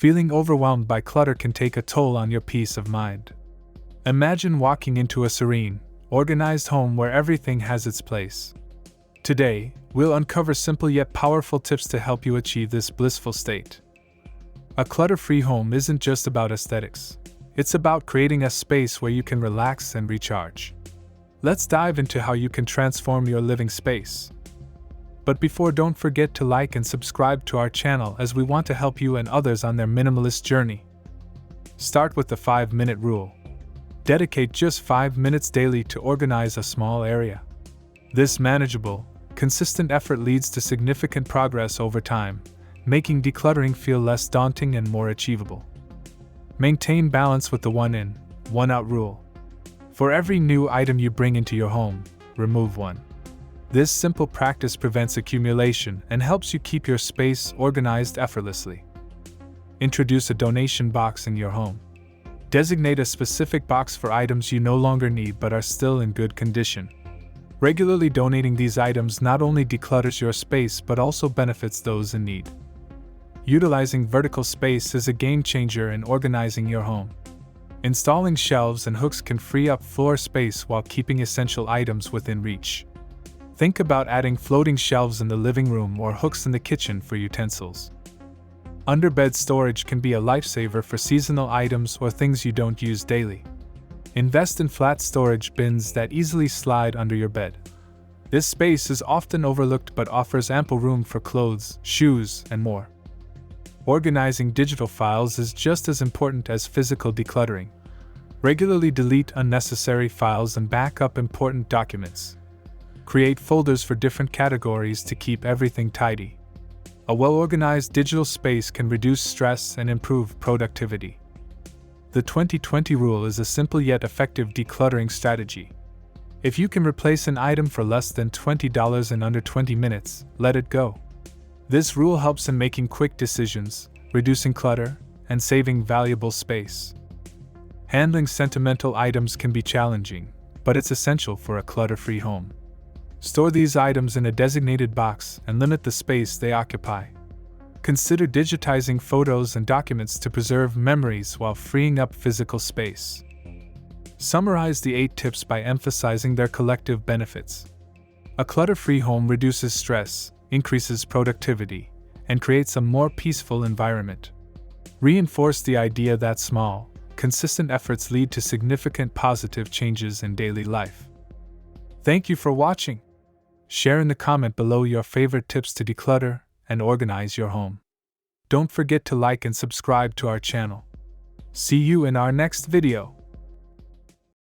Feeling overwhelmed by clutter can take a toll on your peace of mind. Imagine walking into a serene, organized home where everything has its place. Today, we'll uncover simple yet powerful tips to help you achieve this blissful state. A clutter-free home isn't just about aesthetics. It's about creating a space where you can relax and recharge. Let's dive into how you can transform your living space. But before, don't forget to like and subscribe to our channel, as we want to help you and others on their minimalist journey. Start with the 5-minute rule. Dedicate just 5 minutes daily to organize a small area. This manageable, consistent effort leads to significant progress over time, making decluttering feel less daunting and more achievable. Maintain balance with the one in, one out rule. For every new item you bring into your home, remove one. This simple practice prevents accumulation and helps you keep your space organized effortlessly. Introduce a donation box in your home. Designate a specific box for items you no longer need but are still in good condition. Regularly donating these items not only declutters your space but also benefits those in need. Utilizing vertical space is a game changer in organizing your home. Installing shelves and hooks can free up floor space while keeping essential items within reach. Think about adding floating shelves in the living room or hooks in the kitchen for utensils. Underbed storage can be a lifesaver for seasonal items or things you don't use daily. Invest in flat storage bins that easily slide under your bed. This space is often overlooked but offers ample room for clothes, shoes, and more. Organizing digital files is just as important as physical decluttering. Regularly delete unnecessary files and back up important documents. Create folders for different categories to keep everything tidy. A well-organized digital space can reduce stress and improve productivity. The 20/20 rule is a simple yet effective decluttering strategy. If you can replace an item for less than $20 in under 20 minutes, let it go. This rule helps in making quick decisions, reducing clutter, and saving valuable space. Handling sentimental items can be challenging, but it's essential for a clutter-free home. Store these items in a designated box and limit the space they occupy. Consider digitizing photos and documents to preserve memories while freeing up physical space. Summarize the 8 tips by emphasizing their collective benefits. A clutter-free home reduces stress, increases productivity, and creates a more peaceful environment. Reinforce the idea that small, consistent efforts lead to significant positive changes in daily life. Thank you for watching. Share in the comment below your favorite tips to declutter and organize your home. Don't forget to like and subscribe to our channel. See you in our next video.